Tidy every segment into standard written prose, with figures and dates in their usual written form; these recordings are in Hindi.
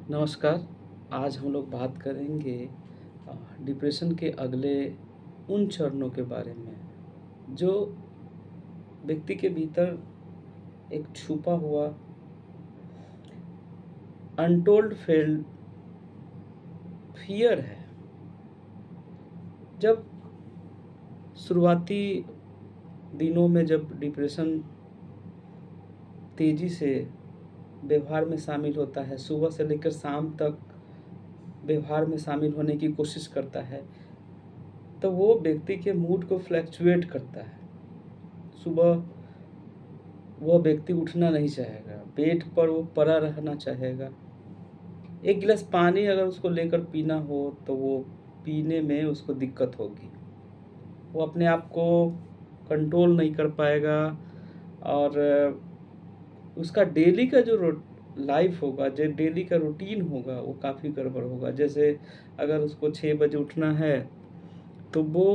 नमस्कार। आज हम लोग बात करेंगे डिप्रेशन के अगले उन चरणों के बारे में, जो व्यक्ति के भीतर एक छुपा हुआ अनटोल्ड फ़ियर है। जब शुरुआती दिनों में जब डिप्रेशन तेज़ी से व्यवहार में शामिल होता है, सुबह से लेकर शाम तक व्यवहार में शामिल होने की कोशिश करता है, तो वो व्यक्ति के मूड को फ्लक्चुएट करता है। सुबह वह व्यक्ति उठना नहीं चाहेगा, बेड पर वो पड़ा रहना चाहेगा। एक गिलास पानी अगर उसको लेकर पीना हो तो वो पीने में उसको दिक्कत होगी। वो अपने आप को कंट्रोल नहीं कर पाएगा और उसका डेली का जो लाइफ होगा, जो डेली का रूटीन होगा, वो काफ़ी गड़बड़ होगा। जैसे अगर उसको 6 बजे उठना है तो वो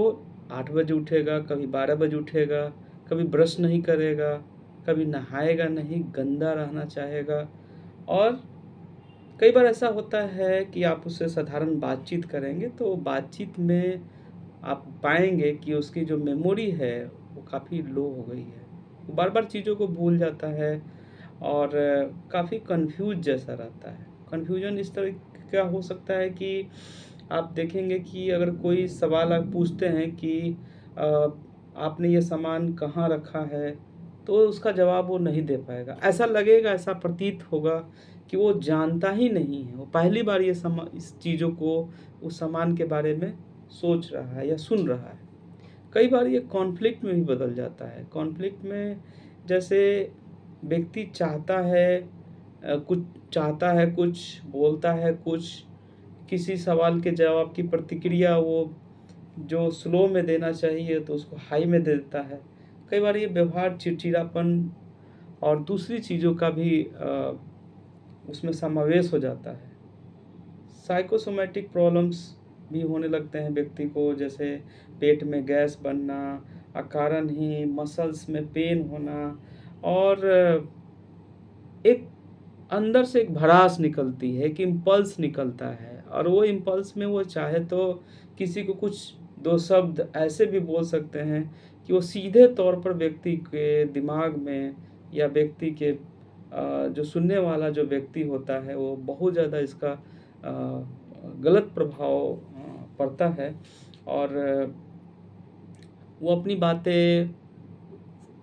8 बजे उठेगा, कभी 12 बजे उठेगा, कभी ब्रश नहीं करेगा, कभी नहाएगा नहीं, गंदा रहना चाहेगा। और कई बार ऐसा होता है कि आप उससे साधारण बातचीत करेंगे तो बातचीत में आप पाएँगे कि उसकी जो मेमोरी है वो काफ़ी लो हो गई है। वो बार-बार चीज़ों को भूल जाता है और काफ़ी कन्फ्यूज़ जैसा रहता है। कन्फ्यूज़न इस तरह का हो सकता है कि आप देखेंगे कि अगर कोई सवाल आप पूछते हैं कि अ, आपने ये सामान कहाँ रखा है? तो उसका जवाब वो नहीं दे पाएगा। ऐसा लगेगा, ऐसा प्रतीत होगा कि वो जानता ही नहीं है। वो पहली बार ये इस चीज़ों को, उस सामान के बारे में सोच रहा है या सुन रहा है। कई बार ये कॉन्फ्लिक्ट में भी बदल जाता है। कॉन्फ्लिक्ट में जैसे व्यक्ति कुछ चाहता है, कुछ बोलता है, कुछ किसी सवाल के जवाब की प्रतिक्रिया वो जो स्लो में देना चाहिए तो उसको हाई में दे देता है। कई बार ये व्यवहार चिड़चिड़ापन और दूसरी चीज़ों का भी उसमें समावेश हो जाता है। साइकोसोमैटिक प्रॉब्लम्स भी होने लगते हैं व्यक्ति को, जैसे पेट में गैस बनना, अकारण ही मसल्स में पेन होना और एक अंदर से एक भड़ास निकलती है, एक इम्पल्स निकलता है और वो इम्पल्स में वो चाहे तो किसी को कुछ 2 शब्द ऐसे भी बोल सकते हैं कि वो सीधे तौर पर व्यक्ति के दिमाग में या व्यक्ति के जो सुनने वाला जो व्यक्ति होता है वो बहुत ज़्यादा इसका गलत प्रभाव पड़ता है और वो अपनी बातें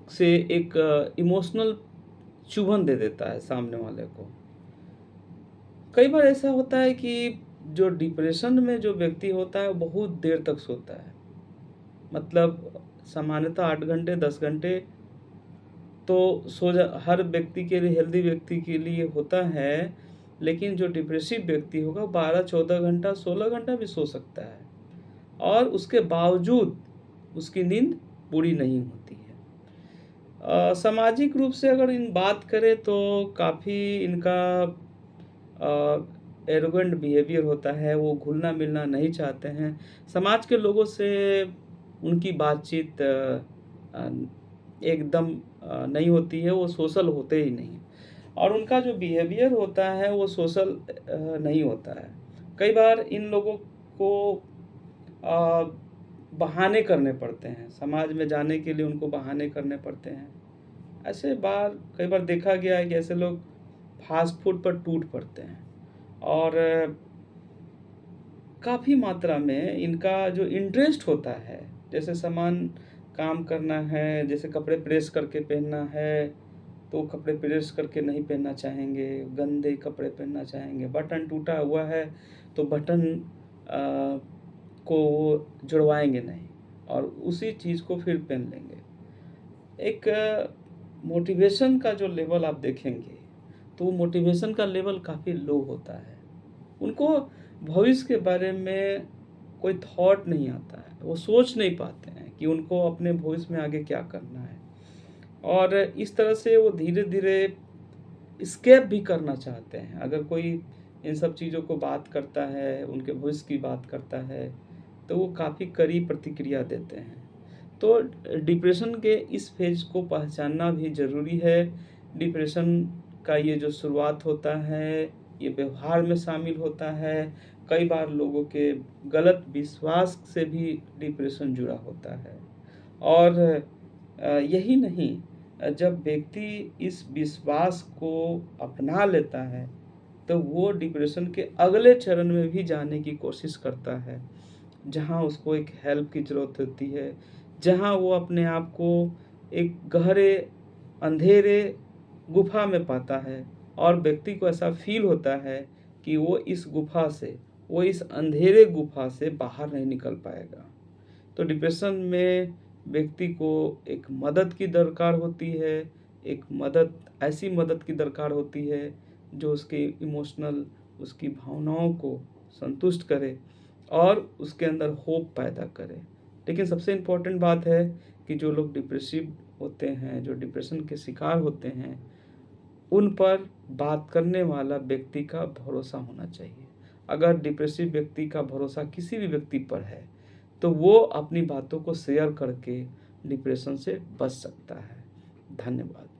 से एक इमोशनल चुभन दे देता है सामने वाले को। कई बार ऐसा होता है कि जो डिप्रेशन में जो व्यक्ति होता है, वो बहुत देर तक सोता है। मतलब सामान्यतः 8 घंटे, 10 घंटे तो सो जा हर व्यक्ति के लिए, हेल्दी व्यक्ति के लिए होता है, लेकिन जो डिप्रेसिव व्यक्ति होगा 12-14 घंटा, 16 घंटा भी सो सकता है और उसके बावजूद उसकी नींद पूरी नहीं होती है। सामाजिक रूप से अगर इन बात करें तो काफ़ी इनका एरोगेंट बिहेवियर होता है, वो घुलना-मिलना नहीं चाहते हैं। समाज के लोगों से उनकी बातचीत एकदम नहीं होती है, वो सोशल होते ही नहीं। और उनका जो बिहेवियर होता है वो सोशल नहीं होता है। कई बार इन लोगों को अ, बहाने करने पड़ते हैं, समाज में जाने के लिए उनको बहाने करने पड़ते हैं। ऐसे बार कई बार देखा गया है कि ऐसे लोग फ़ास्ट फूड पर टूट पड़ते हैं और काफ़ी मात्रा में इनका जो इंटरेस्ट होता है, जैसे सामान काम करना है, जैसे कपड़े प्रेस करके पहनना है, तो कपड़े प्रेस करके नहीं पहनना चाहेंगे, गंदे कपड़े पहनना चाहेंगे। बटन टूटा हुआ है, तो बटन अ, को वो जुड़वाएँगे नहीं और उसी चीज़ को फिर पहन लेंगे। एक मोटिवेशन का जो लेवल आप देखेंगे, तो मोटिवेशन का लेवल काफ़ी लो होता है। उनको भविष्य के बारे में कोई थॉट नहीं आता है, वो सोच नहीं पाते हैं कि उनको अपने भविष्य में आगे क्या करना है और इस तरह से वो धीरे-धीरे एस्केप भी करना चाहते हैं। अगर कोई इन सब चीज़ों को बात करता है, उनके भविष्य की बात करता है, तो वो काफ़ी कड़ी प्रतिक्रिया देते हैं। तो डिप्रेशन के इस फ़ेज़ को पहचानना भी ज़रूरी है। डिप्रेशन का ये जो शुरुआत होता है, ये व्यवहार में शामिल होता है। कई बार लोगों के गलत विश्वास से भी डिप्रेशन जुड़ा होता है। और यही नहीं, जब व्यक्ति इस विश्वास को अपना लेता है, तो वो डिप्रेशन के अगले चरण में भी जाने की कोशिश करता है, जहाँ उसको एक हेल्प की ज़रूरत होती है, जहाँ वो अपने आप को एक गहरे अंधेरे गुफ़ा में पाता है और व्यक्ति को ऐसा फ़ील होता है कि वो इस अंधेरे गुफ़ा से बाहर नहीं निकल पाएगा। तो डिप्रेशन में व्यक्ति को एक मदद की दरकार होती है, ऐसी मदद की दरकार होती है जो उसके इमोशनल, उसकी भावनाओं को संतुष्ट करे और उसके अंदर होप पैदा करे। लेकिन सबसे इम्पोर्टेंट बात है कि जो लोग डिप्रेसिव होते हैं, जो डिप्रेशन के शिकार होते हैं, उन पर बात करने वाला व्यक्ति का भरोसा होना चाहिए। अगर डिप्रेसिव व्यक्ति का भरोसा किसी भी व्यक्ति पर है, तो वो अपनी बातों को शेयर करके डिप्रेशन से बच सकता है। धन्यवाद।